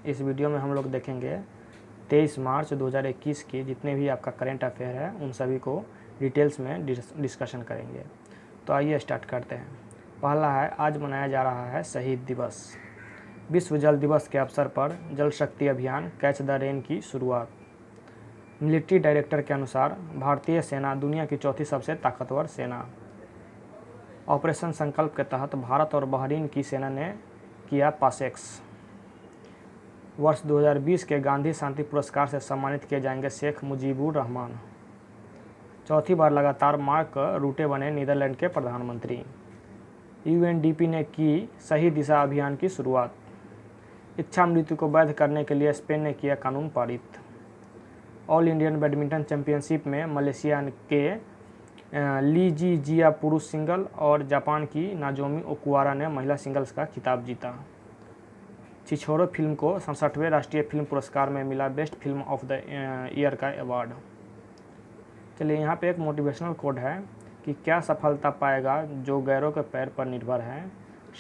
इस वीडियो में हम लोग देखेंगे 23 मार्च 2021 की जितने भी आपका करंट अफेयर है उन सभी को डिटेल्स में डिस्कशन करेंगे। तो आइए स्टार्ट करते हैं। पहला है, आज मनाया जा रहा है शहीद दिवस। विश्व जल दिवस के अवसर पर जल शक्ति अभियान कैच द रेन की शुरुआत। मिलिट्री डायरेक्टर के अनुसार भारतीय सेना दुनिया की चौथी सबसे ताकतवर सेना। ऑपरेशन संकल्प के तहत भारत और बहरीन की सेना ने किया पासेक्स। वर्ष 2020 के गांधी शांति पुरस्कार से सम्मानित किए जाएंगे शेख मुजीबुर रहमान। चौथी बार लगातार मार्क रूटे बने नीदरलैंड के प्रधानमंत्री। यूएनडीपी ने की सही दिशा अभियान की शुरुआत। इच्छा मृत्यु को वैध करने के लिए स्पेन ने किया कानून पारित। ऑल इंडियन बैडमिंटन चैंपियनशिप में मलेशिया के ली जी जिया पुरुष सिंगल और जापान की नाजोमी ओकुहारा ने महिला सिंगल्स का खिताब जीता। छिछोरे फिल्म को 67वें राष्ट्रीय फिल्म पुरस्कार में मिला best film of the year का अवार्ड। चलिए, यहाँ पे एक मोटिवेशनल कोड है कि क्या सफलता पाएगा जो गैरों के पैर पर निर्भर है।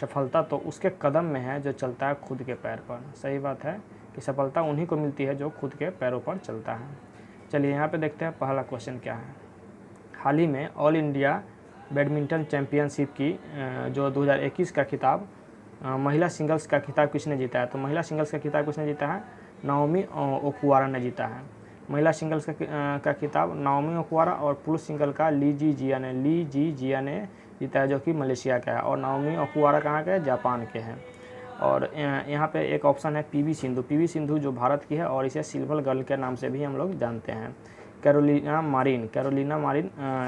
सफलता तो उसके कदम में है जो चलता है खुद के पैर पर। सही बात है कि सफलता उन्हीं को मिलती है जो खुद के पैरों पर चलता है। चलिए, यहाँ पे देखते हैं पहला क्वेश्चन क्या है। हाल ही में ऑल इंडिया बैडमिंटन चैंपियनशिप की जो 2021 का खिताब महिला सिंगल्स का खिताब किसने जीता है? तो महिला सिंगल्स का खिताब किसने जीता है? नाओमी ओकुहारा ने जीता है। महिला सिंगल्स का खिताब नाओमी ओकुहारा और पुरुष सिंगल का ली जी जिया ने जीता है जो कि मलेशिया का है। और नाओमी ओकुहारा कहाँ के? जापान के हैं। और यहाँ पे एक ऑप्शन है पीवी सिंधु जो भारत की है और इसे सिल्वर गर्ल के नाम से भी हम लोग जानते हैं। कैरोलिना मारिन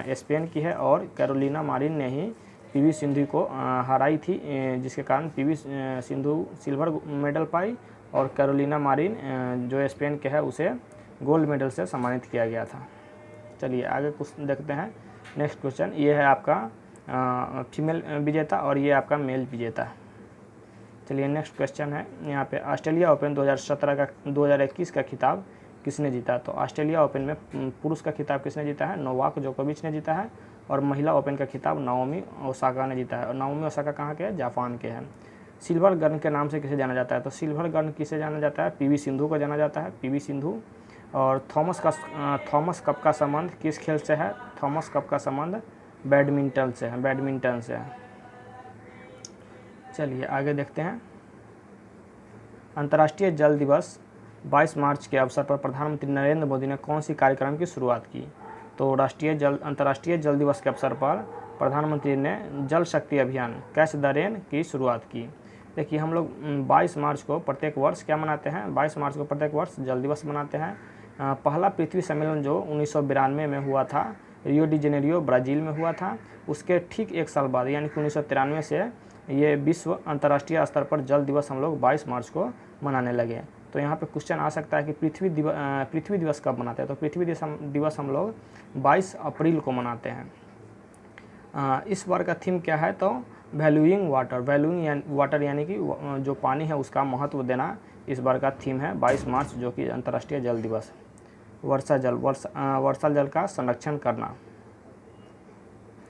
स्पेन की है और कैरोलिना मारिन ने ही पीवी सिंधु को हराई थी, जिसके कारण पीवी सिंधु सिल्वर मेडल पाई और कैरोलिना मारिन जो स्पेन के है उसे गोल्ड मेडल से सम्मानित किया गया था। चलिए आगे कुछ देखते हैं। नेक्स्ट क्वेश्चन ये है आपका फीमेल विजेता और ये आपका मेल विजेता। चलिए नेक्स्ट क्वेश्चन है यहाँ पे, ऑस्ट्रेलिया ओपन 2021 का खिताब किसने जीता? तो ऑस्ट्रेलिया ओपन में पुरुष का खिताब किसने जीता है? नोवाक जोकोविच ने जीता है। और महिला ओपन का खिताब नाओमी ओसाका ने जीता है। और नाओमी ओसाका कहाँ के हैं? जापान के हैं। सिल्वर गर्ल के नाम से किसे जाना जाता है? तो सिल्वर गर्ल किसे जाना जाता है? पीवी सिंधु को जाना जाता है, पीवी सिंधु। और थॉमस कप का संबंध किस खेल से है? थॉमस कप का संबंध बैडमिंटन से है। चलिए आगे देखते हैं। अंतर्राष्ट्रीय जल दिवस 22 मार्च के अवसर पर प्रधानमंत्री नरेंद्र मोदी ने कौन सी कार्यक्रम की शुरुआत की? तो अंतर्राष्ट्रीय जल दिवस के अवसर पर प्रधानमंत्री ने जल शक्ति अभियान कैच द रेन की शुरुआत की। देखिए, हम लोग 22 मार्च को प्रत्येक वर्ष क्या मनाते हैं? 22 मार्च को प्रत्येक वर्ष जल दिवस मनाते हैं। पहला पृथ्वी सम्मेलन जो 1992 में हुआ था, रियो डी जेनेरियो ब्राज़ील में हुआ था, उसके ठीक एक साल बाद यानी कि 1993 से ये विश्व अंतर्राष्ट्रीय स्तर पर जल दिवस हम लोग 22 मार्च को मनाने लगे। तो यहाँ पे क्वेश्चन आ सकता है कि पृथ्वी दिवस कब मनाते हैं? तो पृथ्वी दिवस हम लोग 22 अप्रैल को मनाते हैं। इस बार का थीम क्या है? तो वैल्यूइंग वाटर यानी कि जो पानी है उसका महत्व देना इस बार का थीम है 22 मार्च, जो कि अंतर्राष्ट्रीय जल दिवस। वर्षा जल का संरक्षण करना।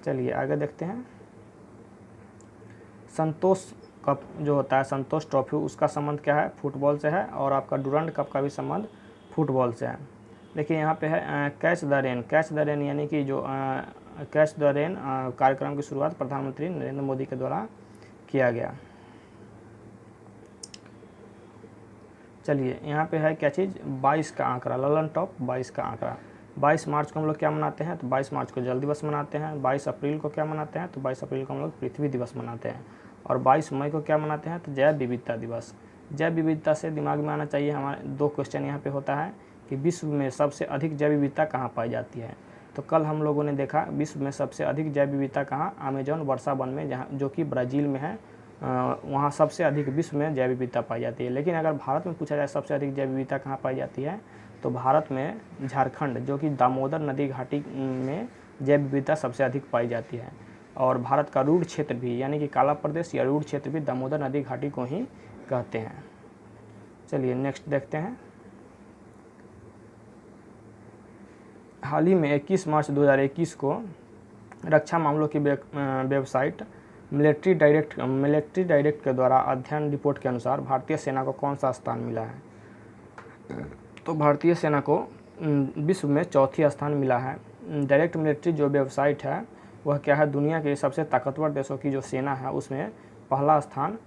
चलिए आगे देखते हैं। संतोष कप जो होता है, संतोष ट्रॉफी, उसका संबंध क्या है? फुटबॉल से है। और आपका डुरंड कप का भी संबंध फुटबॉल से है। देखिए यहाँ पे है कैच द रेन यानी कि जो कैच द रेन कार्यक्रम की शुरुआत प्रधानमंत्री नरेंद्र मोदी के द्वारा किया गया। चलिए यहाँ पे है क्या चीज़? 22 का आंकड़ा, ललन टॉप 22 का आंकड़ा। 22 मार्च को हम लोग क्या मनाते हैं? तो 22 मार्च को जल दिवस मनाते हैं। 22 अप्रैल को क्या मनाते हैं? तो 22 अप्रैल को हम लोग पृथ्वी दिवस मनाते हैं। और 22 मई को क्या मनाते हैं? तो जैव विविधता दिवस। जैव विविधता से दिमाग में आना चाहिए हमारे दो क्वेश्चन यहाँ पे होता है कि विश्व में सबसे अधिक जैव विविधता कहाँ पाई जाती है? तो कल हम लोगों ने देखा विश्व में सबसे अधिक जैव विविधता कहाँ? अमेजॉन वर्षा वन में, जहाँ जो कि ब्राज़ील में है। वहाँ सबसे अधिक विश्व में जैव विविधता पाई जाती है। लेकिन अगर भारत में पूछा जाए सबसे अधिक जैव विविधता कहाँ पाई जाती है, तो भारत में झारखंड, जो कि दामोदर नदी घाटी में जैव विविधता सबसे अधिक पाई जाती है। और भारत का रूढ़ क्षेत्र भी यानी कि काला प्रदेश या रूढ़ क्षेत्र भी दामोदर नदी घाटी को ही कहते हैं। चलिए नेक्स्ट देखते हैं। हाल ही में 21 मार्च 2021 को रक्षा मामलों की वेबसाइट मिलिट्री डायरेक्ट के द्वारा अध्ययन रिपोर्ट के अनुसार भारतीय सेना को कौन सा स्थान मिला है? तो भारतीय सेना को विश्व में चौथी स्थान मिला है। डायरेक्ट मिलिट्री जो वेबसाइट है वह क्या है, दुनिया के सबसे ताकतवर देशों की जो सेना है उसमें पहला स्थान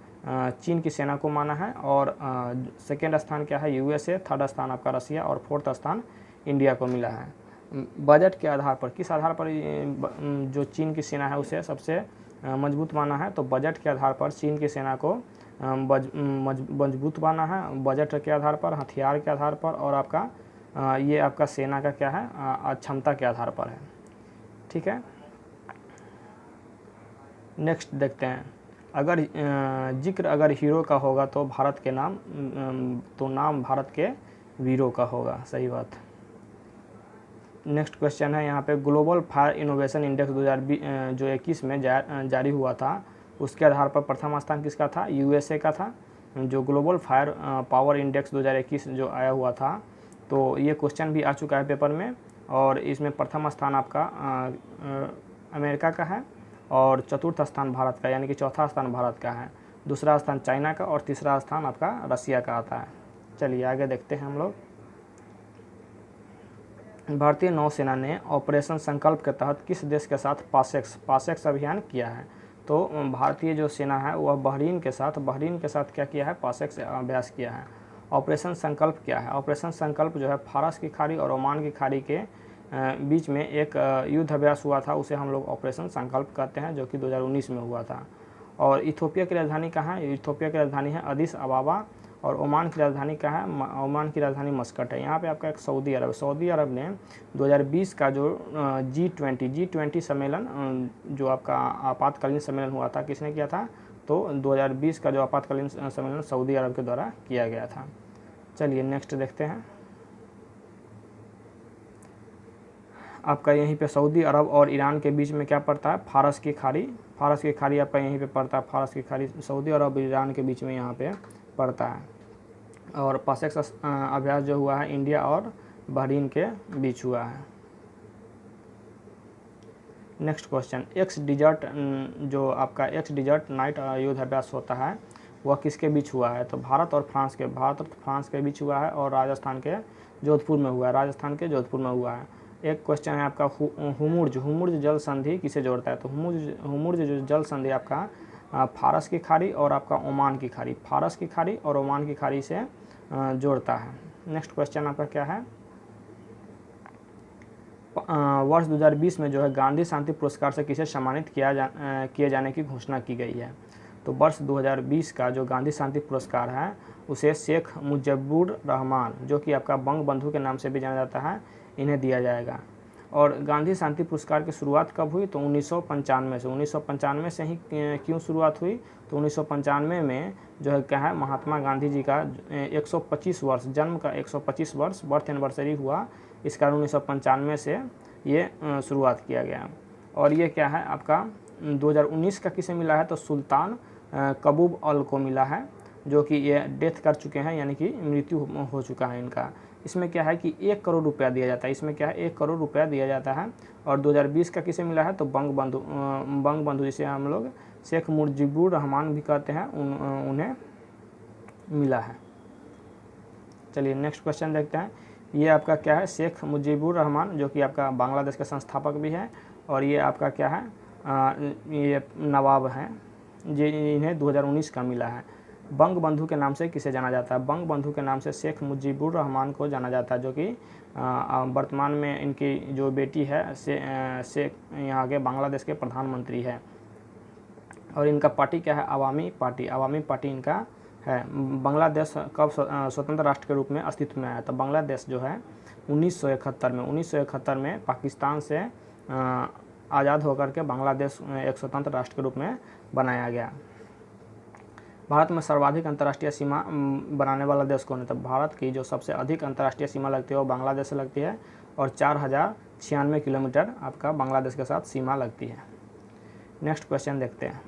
चीन की सेना को माना है, और सेकेंड स्थान क्या है यूएसए, थर्ड स्थान आपका रसिया, और फोर्थ स्थान इंडिया को मिला है। बजट के आधार पर, किस आधार पर जो चीन की सेना है उसे सबसे मजबूत माना है? तो बजट के आधार पर चीन की सेना को मजबूत माना है, बजट के आधार पर, हथियार के आधार पर, और आपका ये आपका सेना का क्या है क्षमता के आधार पर है। ठीक है, नेक्स्ट देखते हैं। अगर हीरो का होगा तो भारत के नाम, तो नाम भारत के वीरों का होगा। सही बात। नेक्स्ट क्वेश्चन है यहाँ पे, ग्लोबल फायर इनोवेशन इंडेक्स 2021 में जारी हुआ था, उसके आधार पर प्रथम स्थान किसका था? यूएसए का था। जो ग्लोबल फायर पावर इंडेक्स 2021 जो आया हुआ था, तो ये क्वेश्चन भी आ चुका है पेपर में, और इसमें प्रथम स्थान आपका अमेरिका का है, और चतुर्थ स्थान भारत का, यानी कि चौथा स्थान भारत का है, दूसरा स्थान चाइना का, और तीसरा स्थान आपका रसिया का आता है। चलिए आगे देखते हैं हम लोग। भारतीय नौसेना ने ऑपरेशन संकल्प के तहत किस देश के साथ पासेक्स अभियान किया है? तो भारतीय जो सेना है वह बहरीन के साथ क्या किया है? पासेक्स अभ्यास किया है। ऑपरेशन संकल्प क्या है? ऑपरेशन संकल्प जो है फारस की खाड़ी और ओमान की खाड़ी के बीच में एक युद्ध अभ्यास हुआ था, उसे हम लोग ऑपरेशन संकल्प कहते हैं, जो कि 2019 में हुआ था। और इथोपिया की राजधानी कहाँ है? इथोपिया की राजधानी है अदिस अबाबा, और ओमान की राजधानी क्या है? ओमान की राजधानी मस्कट है। यहाँ पे आपका एक सऊदी अरब ने 2020 का जो G20 सम्मेलन, जो आपका आपातकालीन सम्मेलन हुआ था, किसने किया था? तो 2020 का जो आपातकालीन सम्मेलन सऊदी अरब के द्वारा किया गया था। चलिए नेक्स्ट देखते हैं। आपका यहीं पे सऊदी अरब और ईरान के बीच में क्या पड़ता है? फारस की खाड़ी आपका यहीं पे पड़ता है। फारस की खाड़ी सऊदी अरब और ईरान के बीच में यहाँ पे पड़ता है। और पासेक्स अभ्यास जो हुआ है इंडिया और बहरीन के बीच हुआ है। नेक्स्ट क्वेश्चन, जो आपका एक्स डिजर्ट नाइट युद्ध अभ्यास होता है वह किसके बीच हुआ है? तो भारत और फ्रांस के बीच हुआ है, और राजस्थान के जोधपुर में हुआ है। एक क्वेश्चन है आपका, हुमुर्ज जल संधि किसे जोड़ता है? तो हुमुर्ज जो जल संधि आपका फारस की खाड़ी और आपका ओमान की खाड़ी, फारस की खाड़ी और ओमान की खाड़ी से जोड़ता है। नेक्स्ट क्वेश्चन आपका क्या है, वर्ष 2020 में जो है गांधी शांति पुरस्कार से किसे सम्मानित किए जाने की घोषणा की गई है? तो वर्ष 2020 का जो गांधी शांति पुरस्कार है उसे शेख मुजीबुर रहमान, जो कि आपका बंग बंधु के नाम से भी जाना जाता है, इन्हें दिया जाएगा। और गांधी शांति पुरस्कार की शुरुआत कब हुई? तो 1995 से ही क्यों शुरुआत हुई? तो 1995 में जो है क्या है, महात्मा गांधी जी का 125 वर्ष जन्म का 125 वर्ष बर्थ एनिवर्सरी हुआ, इस कारण 1995 से ये शुरुआत किया गया। और ये क्या है आपका 2019 का किसे मिला है? तो सुल्तान कबूब अल को मिला है, जो कि ये डेथ कर चुके हैं, यानी कि मृत्यु हो चुका है इनका। इसमें क्या है कि 1 करोड़ रुपया दिया जाता है, 1 करोड़ रुपया दिया जाता है। और 2020 का किसे मिला है? तो बंग बंधु जिसे हम लोग शेख मुजीबुर रहमान भी कहते हैं, उन्हें मिला है। चलिए नेक्स्ट क्वेश्चन देखते हैं। ये आपका क्या है, शेख मुजीबुर रहमान, जो कि आपका बांग्लादेश के संस्थापक भी है, और ये आपका क्या है, ये नवाब हैं, इन्हें 2019 का मिला है। बंग बंधु के नाम से किसे जाना जाता है? बंग बंधु के नाम से शेख मुजीबुर रहमान को जाना जाता है, जो कि वर्तमान में इनकी जो बेटी है शेख यहाँ के बांग्लादेश के प्रधानमंत्री है। और इनका पार्टी क्या है? अवामी पार्टी इनका है। बांग्लादेश कब स्वतंत्र राष्ट्र के रूप में अस्तित्व में आया? तो बांग्लादेश जो है 1971 में पाकिस्तान से आज़ाद होकर के बांग्लादेश एक स्वतंत्र राष्ट्र के रूप में बनाया गया। भारत में सर्वाधिक अंतर्राष्ट्रीय सीमा बनाने वाला देश कौन है? तो भारत की जो सबसे अधिक अंतर्राष्ट्रीय सीमा लगती है वो बांग्लादेश से लगती है, और 4096 किलोमीटर आपका बांग्लादेश के साथ सीमा लगती है। नेक्स्ट क्वेश्चन देखते हैं।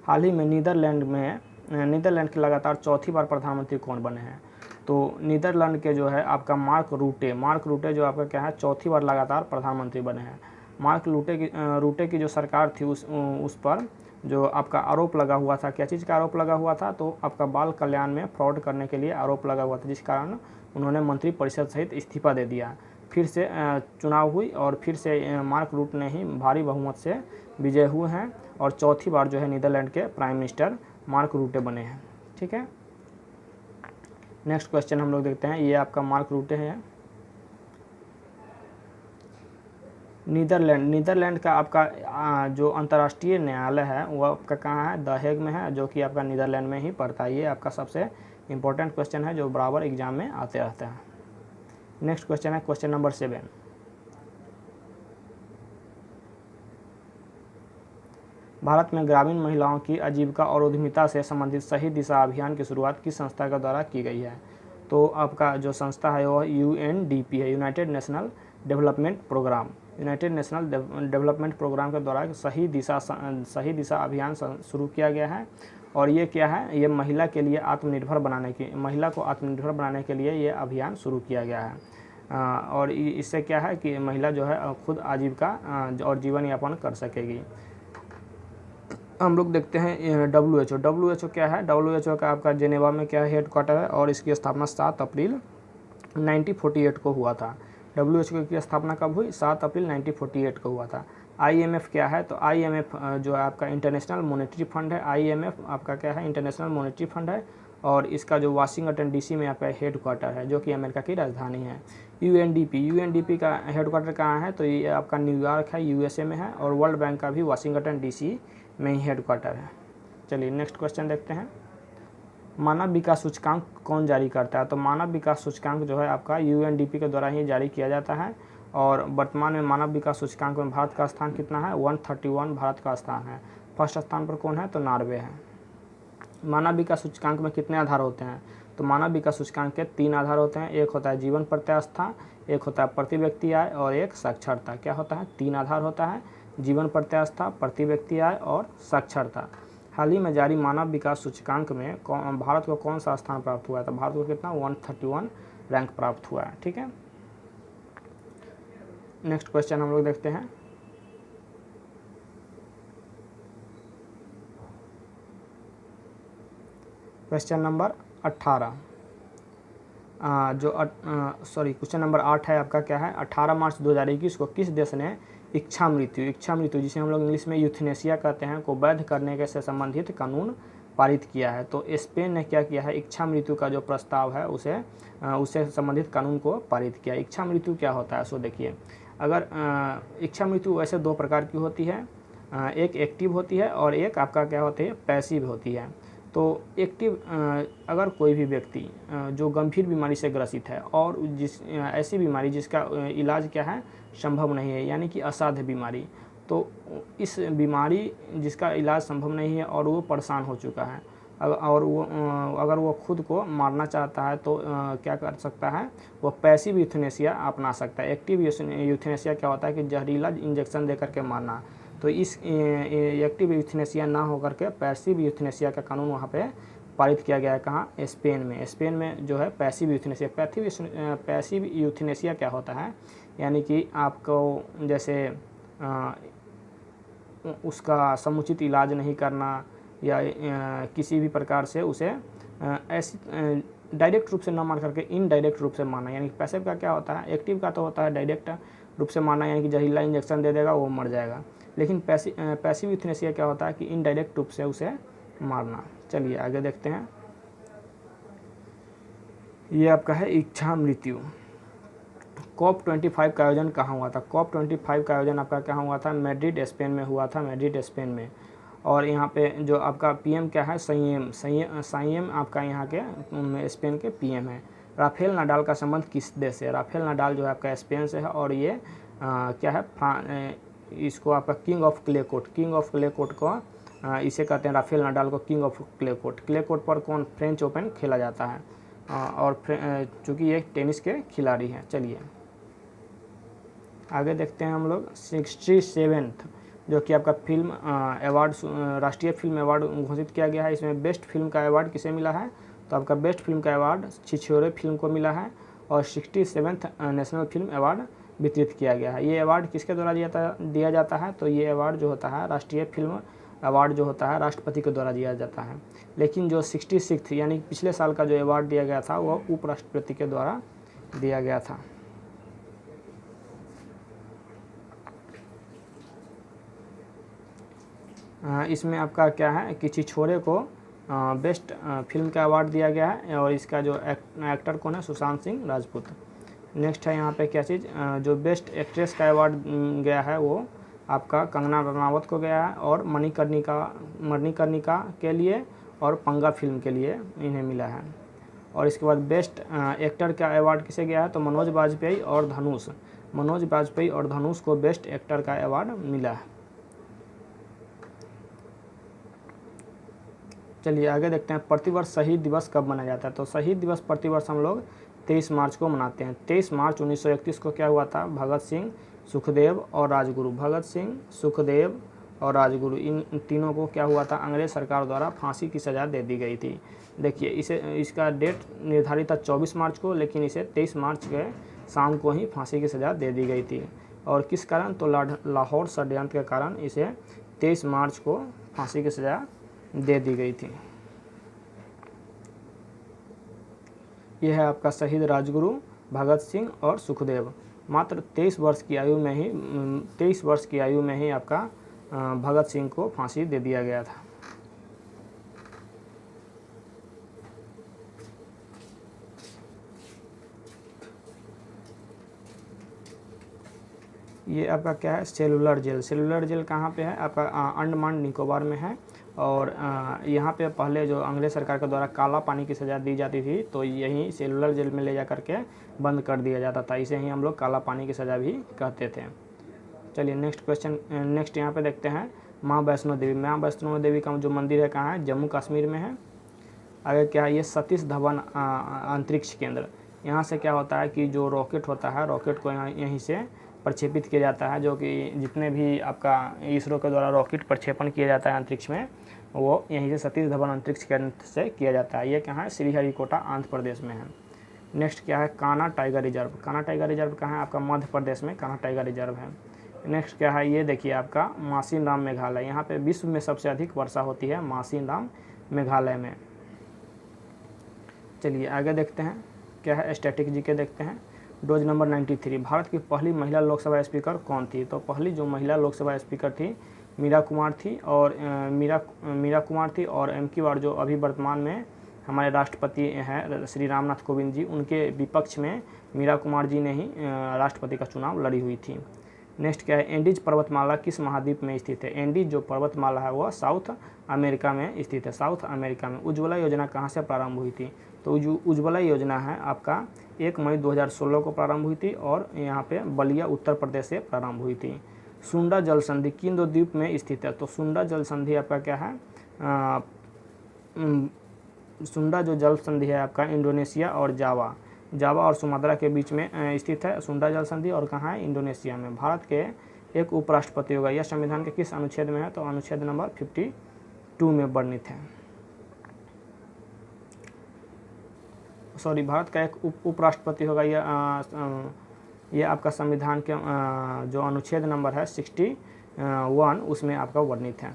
हाल ही में नीदरलैंड के लगातार चौथी बार प्रधानमंत्री कौन बने हैं? तो नीदरलैंड के जो है आपका मार्क रूटे जो आपका क्या है, चौथी बार लगातार प्रधानमंत्री बने हैं। मार्क रूटे की जो सरकार थी उस पर जो आपका आरोप लगा हुआ था, क्या चीज़ का आरोप लगा हुआ था, तो आपका बाल कल्याण में फ्रॉड करने के लिए आरोप लगा हुआ था, जिस कारण उन्होंने मंत्रिपरिषद सहित इस्तीफा दे दिया। फिर से चुनाव हुई और फिर से मार्क रूट ने ही भारी बहुमत से विजय हुए हैं और चौथी बार जो है नीदरलैंड के प्राइम मिनिस्टर मार्क रूटे बने हैं। ठीक है, नेक्स्ट क्वेश्चन हम लोग देखते हैं। ये आपका मार्क रूटे है। नीदरलैंड का आपका जो अंतर्राष्ट्रीय न्यायालय है वो आपका कहाँ है, द हेग में है, जो कि आपका नीदरलैंड में ही पड़ता है। ये आपका सबसे इम्पोर्टेंट क्वेश्चन है जो बराबर एग्जाम में आते रहते हैं। नेक्स्ट क्वेश्चन है क्वेश्चन नंबर 7। भारत में ग्रामीण महिलाओं की आजीविका और उद्यमिता से संबंधित सही दिशा अभियान की शुरुआत किस संस्था के द्वारा की गई है? तो आपका जो संस्था है वो UNDP है, united national development programme. United national development programme के द्वारा सही दिशा अभियान शुरू किया गया है। और ये क्या है, ये महिला के लिए महिला को आत्मनिर्भर बनाने के लिए ये अभियान शुरू किया गया है। और इससे क्या है कि महिला जो है खुद आजीविका और जीवन यापन कर सकेगी। हम लोग देखते हैं WHO क्या है। WHO का आपका जेनेवा में क्या हेड क्वार्टर है और इसकी स्थापना 7 अप्रैल 1948 को हुआ था। WHO की स्थापना कब हुई? 7 अप्रैल 1948 को हुआ था। IMF क्या है? तो IMF जो है आपका इंटरनेशनल मॉनेटरी फंड है। IMF आपका क्या है, इंटरनेशनल मॉनेटरी फंड है और इसका जो वाशिंगटन DC में आपका हेड क्वार्टर है, जो कि अमेरिका की राजधानी है। UNDP का हेड क्वार्टर कहाँ है? तो ये आपका न्यूयॉर्क है, USA में है। और वर्ल्ड बैंक का भी वाशिंगटन DC में ही हेड क्वार्टर है। चलिए नेक्स्ट क्वेश्चन देखते हैं। मानव विकास सूचकांक कौन जारी करता है? तो मानव विकास सूचकांक जो है आपका UNDP के द्वारा ही जारी किया जाता है। और वर्तमान में मानव विकास सूचकांक में भारत का स्थान कितना है? 131 भारत का स्थान है। फर्स्ट स्थान पर कौन है? तो नॉर्वे है। मानव विकास सूचकांक में कितने आधार होते हैं? तो मानव विकास सूचकांक के 3 आधार होते हैं। एक होता है जीवन प्रत्यास्था, एक होता है प्रति व्यक्ति आय और एक साक्षरता। क्या होता है? 3 आधार होता है, जीवन प्रत्यास्था, प्रति व्यक्ति आय और साक्षरता। हाल ही में जारी मानव विकास सूचकांक में भारत को कौन सा स्थान प्राप्त हुआ है? तो भारत को कितना? 131 रैंक प्राप्त हुआ है। ठीक है, नेक्स्ट क्वेश्चन हम लोग देखते हैं। क्वेश्चन नंबर 18 क्वेश्चन नंबर 8 है आपका। क्या है? 18 मार्च 2021 को किस देश ने इच्छा मृत्यु जिसे हम लोग इंग्लिश में यूथनेसिया कहते हैं, को वैध करने के से संबंधित कानून पारित किया है? तो स्पेन ने क्या किया है, इच्छा मृत्यु का जो प्रस्ताव है उससे संबंधित कानून को पारित किया। इच्छा मृत्यु क्या होता है? सो देखिए, अगर इच्छा मृत्यु वैसे 2 प्रकार की होती है, एक एक्टिव होती है और एक आपका क्या होती है, पैसिव होती है। तो एक्टिव, अगर कोई भी व्यक्ति जो गंभीर बीमारी से ग्रसित है और ऐसी बीमारी जिसका इलाज क्या है, संभव नहीं है, यानी कि असाध्य बीमारी, तो इस बीमारी जिसका इलाज संभव नहीं है और वो परेशान हो चुका है और अगर वो खुद को मारना चाहता है तो क्या कर सकता है, वो पैसिव यूथनेसिया अपना सकता है। एक्टिव यूथनेसिया क्या होता है कि जहरीला इंजेक्शन दे करके मारना। तो इस एक्टिव यूथनेसिया ना होकर के पैसिव यूथनेसिया का कानून वहाँ पे पारित किया गया है। कहाँ? स्पेन में जो है पैसिव यूथनेसिया। पैसिव यूथनेसिया क्या होता है, यानी कि आपको जैसे उसका समुचित इलाज नहीं करना या किसी भी प्रकार से उसे ऐसी डायरेक्ट रूप से न मार करके इनडायरेक्ट रूप से मारना। यानी कि पैसिव का क्या होता है, एक्टिव का तो होता है डायरेक्ट रूप से मारना, यानी कि जहरीला इंजेक्शन दे देगा वो मर जाएगा। लेकिन पैसिव यूथनेसिया क्या होता है कि इनडायरेक्ट रूप से उसे मारना। चलिए आगे देखते हैं। ये आपका है इच्छा मृत्यु। COP25 का आयोजन कहाँ हुआ था? COP25 का आयोजन आपका कहाँ हुआ था? मैड्रिड स्पेन में हुआ था, मैड्रिड स्पेन में। और यहाँ पे जो आपका PM क्या है, संयम आपका यहाँ के स्पेन के PM है। राफेल नाडाल का संबंध किस देश से? राफेल नाडाल जो है आपका स्पेन से है और ये क्या है, इसको आपका किंग ऑफ क्ले कोर्ट को इसे कहते हैं। राफेल नाडाल को किंग ऑफ क्ले कोर्ट पर कौन? फ्रेंच ओपन खेला जाता है और चूँकि ये टेनिस के खिलाड़ी हैं। चलिए आगे देखते हैं हम लोग। 67th जो कि आपका फिल्म अवार्ड, राष्ट्रीय फिल्म अवार्ड घोषित किया गया है। इसमें बेस्ट फिल्म का अवार्ड किसे मिला है? तो आपका बेस्ट फिल्म का अवार्ड छिछोरे फिल्म को मिला है। और 67th नेशनल फिल्म अवार्ड वितरित किया गया है। ये अवार्ड किसके द्वारा दिया जाता है? तो ये अवार्ड जो होता है राष्ट्रीय फिल्म अवार्ड जो होता है राष्ट्रपति के द्वारा दिया जाता है। लेकिन जो 66 यानी पिछले साल का जो अवार्ड दिया गया था वो उपराष्ट्रपति के द्वारा दिया गया था। इसमें आपका क्या है कि छिछोरे को बेस्ट फिल्म का अवार्ड दिया गया है और इसका जो एक्टर कौन है? सुशांत सिंह राजपूत। नेक्स्ट है यहाँ पे क्या चीज़, जो बेस्ट एक्ट्रेस का अवार्ड गया है वो आपका कंगना रनावत को गया है और मणिकर्णिका के लिए और पंगा फिल्म के लिए इन्हें मिला है। और इसके बाद बेस्ट एक्टर का अवार्ड किसे गया है? तो मनोज बाजपेयी और धनुष को बेस्ट एक्टर का अवार्ड मिला है। चलिए आगे देखते हैं प्रतिवर्ष शहीद दिवस कब मनाया जाता है। तो शहीद दिवस प्रतिवर्ष हम लोग 23 मार्च को मनाते हैं। 23 मार्च 1931 को क्या हुआ था? भगत सिंह, सुखदेव और राजगुरु इन तीनों को क्या हुआ था? अंग्रेज सरकार द्वारा फांसी की सज़ा दे दी गई थी। देखिए इसका डेट निर्धारित था 24 मार्च को, लेकिन इसे 23 मार्च के शाम को ही फांसी की सज़ा दे दी गई थी। और किस कारण? तो लाहौर षड्यंत्र के कारण इसे 23 मार्च को फांसी की सज़ा दे दी गई थी। यह है आपका शहीद राजगुरु, भगत सिंह और सुखदेव। मात्र 23 वर्ष की आयु में ही आपका भगत सिंह को फांसी दे दिया गया था। ये आपका क्या है? सेलुलर जेल कहाँ पे है? आपका अंडमान निकोबार में है। और यहाँ पे पहले जो अंग्रेज सरकार के द्वारा काला पानी की सज़ा दी जाती थी तो यही सेलुलर जेल में ले जा करके बंद कर दिया जाता था। इसे ही हम लोग काला पानी की सज़ा भी कहते थे। चलिए नेक्स्ट यहाँ पे देखते हैं माँ वैष्णो देवी का जो मंदिर है कहाँ है? जम्मू कश्मीर में है। आगे क्या है? ये सतीश धवन अंतरिक्ष केंद्र। यहाँ से क्या होता है कि जो रॉकेट होता है, रॉकेट को यहीं से प्रक्षेपित किया जाता है। जो कि जितने भी आपका इसरो के द्वारा रॉकेट प्रक्षेपण किया जाता है अंतरिक्ष में, वो यहीं से सतीश धवन अंतरिक्ष केंद्र से किया जाता है। ये कहाँ है? श्रीहरिकोटा आंध्र प्रदेश में है। नेक्स्ट क्या है? कान्हा टाइगर रिजर्व कहाँ है? आपका मध्य प्रदेश में कान्हा टाइगर रिजर्व है। नेक्स्ट क्या है? ये देखिए आपका मासिन राम मेघालय। यहाँ पे विश्व में सबसे अधिक वर्षा होती है मासिन राम मेघालय में। चलिए आगे देखते हैं क्या है? स्टैटिक जीके देखते हैं। Dose number 93। भारत की पहली महिला लोकसभा स्पीकर कौन थी? तो पहली जो महिला लोकसभा स्पीकर थी मीरा कुमार थी। और मीरा कुमार थी और की बार जो अभी वर्तमान में हमारे राष्ट्रपति हैं श्री रामनाथ कोविंद जी, उनके विपक्ष में मीरा कुमार जी ने ही राष्ट्रपति का चुनाव लड़ी हुई थी। नेक्स्ट क्या है? एंडीज पर्वतमाला किस महाद्वीप में स्थित है? एंडीज जो पर्वतमाला है वह साउथ अमेरिका में स्थित है, साउथ अमेरिका में। उज्ज्वला योजना कहाँ से प्रारंभ हुई थी? तो जो उज्ज्वला योजना है आपका 1 मई 2016 को प्रारंभ हुई थी और यहाँ पे बलिया उत्तर प्रदेश से प्रारंभ हुई थी। सुंडा जल संधि किन दो द्वीप में स्थित है? तो सुंडा जल संधि आपका क्या है? सुंडा जो जल संधि है आपका इंडोनेशिया और जावा और सुमात्रा के बीच में स्थित है सुंडा जल संधि। और कहाँ है? इंडोनेशिया में। भारत के एक उपराष्ट्रपति होगा। यह संविधान के किस अनुच्छेद में है? तो अनुच्छेद नंबर 52 में वर्णित है। भारत का एक उपराष्ट्रपति होगा। ये आपका संविधान के जो अनुच्छेद नंबर है 61 उसमें आपका वर्णित है।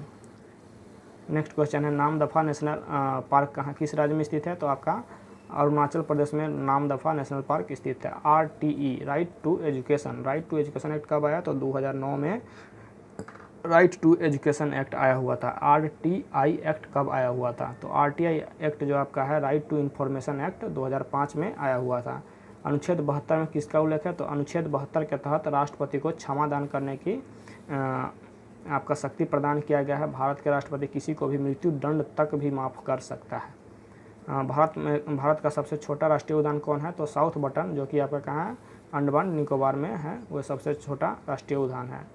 नेक्स्ट क्वेश्चन है नामदफा नेशनल पार्क कहाँ किस राज्य में स्थित है? तो आपका अरुणाचल प्रदेश में नामदफा नेशनल पार्क स्थित है। RTE right to education act कब आया? तो 2009 में राइट टू एजुकेशन एक्ट आया हुआ था। RTI एक्ट कब आया हुआ था? तो RTI एक्ट जो आपका है राइट टू इन्फॉर्मेशन एक्ट 2005 में आया हुआ था। अनुच्छेद 72 में किसका उल्लेख है? तो अनुच्छेद 72 के तहत राष्ट्रपति को क्षमा दान करने की आपका शक्ति प्रदान किया गया है। भारत के राष्ट्रपति किसी को भी मृत्यु दंड तक भी माफ़ कर सकता है। भारत का सबसे छोटा राष्ट्रीय उद्यान कौन है? तो साउथ बटन जो कि आपका कहाँ है? अंडमान निकोबार में है, वो सबसे छोटा राष्ट्रीय उद्यान है।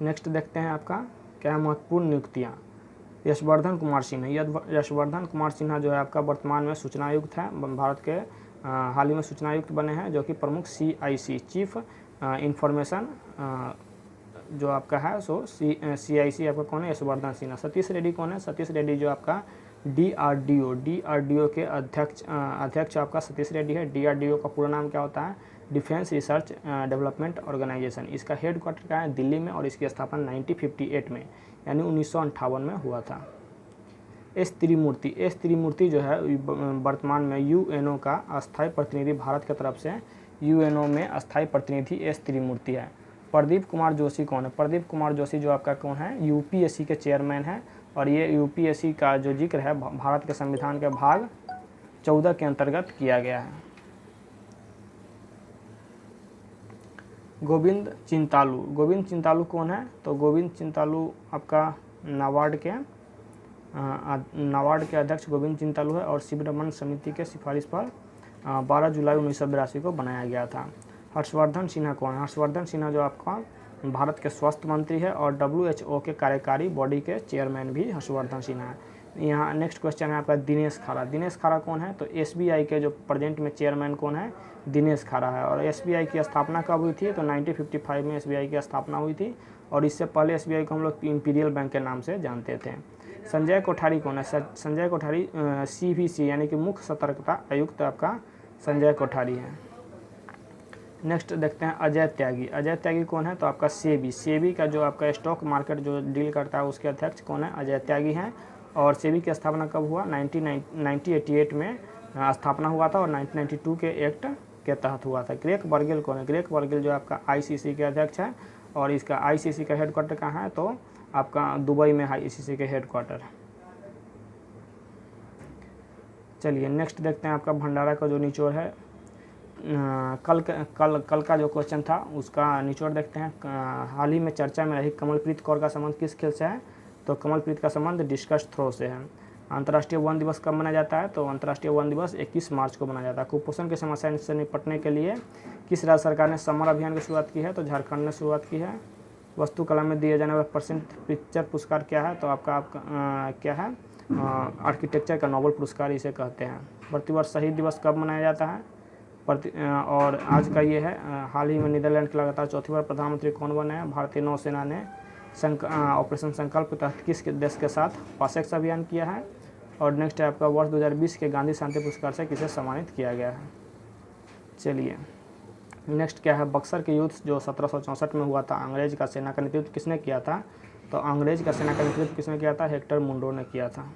नेक्स्ट देखते हैं आपका क्या है? महत्वपूर्ण नियुक्तियाँ। यशवर्धन कुमार सिन्हा जो है आपका वर्तमान में सूचना आयुक्त है। भारत के हाल ही में सूचना आयुक्त बने हैं, जो कि प्रमुख CIC चीफ इंफॉर्मेशन जो आपका है CIC आपका कौन है? यशवर्धन सिन्हा। सतीश रेड्डी कौन है? सतीश रेड्डी जो आपका डीआरडीओ के अध्यक्ष आपका सतीश रेड्डी है। डीआरडीओ का पूरा नाम क्या होता है? Defence research development organisation. इसका हेड क्वार्टर क्या है? दिल्ली में, और इसकी स्थापना 1958 में यानी 1958 में हुआ था। एस त्रिमूर्ति जो है वर्तमान में यूएनओ का अस्थायी प्रतिनिधि, भारत की तरफ से यूएनओ में अस्थायी प्रतिनिधि एस त्रिमूर्ति है। प्रदीप कुमार जोशी कौन है? प्रदीप कुमार जोशी जो आपका कौन है? यूपीएससी के चेयरमैन है, और ये यूपीएससी का जो जिक्र है भारत के संविधान के भाग 14 के अंतर्गत किया गया है। गोविंद चिंतालू कौन है? तो गोविंद चिंतालू आपका नाबार्ड के अध्यक्ष गोविंद चिंतालू है, और शिवरमन समिति के सिफारिश पर 12 जुलाई 1982 को बनाया गया था। हर्षवर्धन सिन्हा कौन है? हर्षवर्धन सिन्हा जो आपका भारत के स्वास्थ्य मंत्री है, और WHO के कार्यकारी बॉडी के चेयरमैन भी हर्षवर्धन सिन्हा है। यहाँ नेक्स्ट क्वेश्चन है आपका दिनेश खारा कौन है? तो SBI के जो प्रेजेंट में चेयरमैन कौन है? दिनेश खारा है। और SBI की स्थापना कब हुई थी? तो 1955 में SBI की स्थापना हुई थी, और इससे पहले SBI को हम लोग इंपीरियल बैंक के नाम से जानते थे। संजय कोठारी कौन है? संजय कोठारी CVC यानी कि मुख्य सतर्कता आयुक्त आपका संजय कोठारी है। नेक्स्ट देखते हैं अजय त्यागी कौन है? तो आपका सेबी का जो आपका स्टॉक मार्केट जो डील करता है उसके अध्यक्ष कौन है? अजय त्यागी हैं। और सेबी की स्थापना कब हुआ? 1988 में स्थापना हुआ था, और 1992 के एक्ट के तहत हुआ था। ग्रेग बर्गेल कौन है? ग्रेग बर्गेल जो आपका ICC के अध्यक्ष है, और इसका ICC का हेडक्वार्टर कहाँ है? तो आपका दुबई में है ICC के हेडक्वार्टर। चलिए नेक्स्ट देखते हैं आपका भंडारा का जो निचोड़ है। कल का जो क्वेश्चन था उसका निचोड़ देखते हैं। हाल ही में चर्चा में रही कमलप्रीत कौर का संबंध किस खेल से है? तो कमलप्रीत का संबंध डिस्कस थ्रो से है। अंतर्राष्ट्रीय वन दिवस कब मनाया जाता है? तो अंतर्राष्ट्रीय वन दिवस 21 मार्च को मनाया जाता है। कुपोषण की समस्या से निपटने के लिए किस राज्य सरकार ने समर अभियान की शुरुआत की है? तो झारखंड ने शुरुआत की है। वस्तुकला में दिए जाने वाला प्रसिद्ध पिक्चर पुरस्कार क्या है? तो आपका क्या है? आर्किटेक्चर का नोबेल पुरस्कार इसे कहते हैं। प्रतिवर्ष शहीद दिवस कब मनाया जाता है? और आज का ये है। हाल ही में नीदरलैंड के लगातार चौथी बार प्रधानमंत्री कौन बने हैं? भारतीय नौसेना ने ऑपरेशन संकल्प के तहत किस देश के साथ पासेक्स अभियान किया है? और नेक्स्ट है आपका वर्ष 2020 के गांधी शांति पुरस्कार से किसे सम्मानित किया गया है? चलिए नेक्स्ट क्या है? बक्सर के युद्ध जो 1764 में हुआ था, अंग्रेज का सेना का नेतृत्व किसने किया था? तो अंग्रेज का सेना का नेतृत्व किसने किया था? हेक्टर मुंडो ने किया था।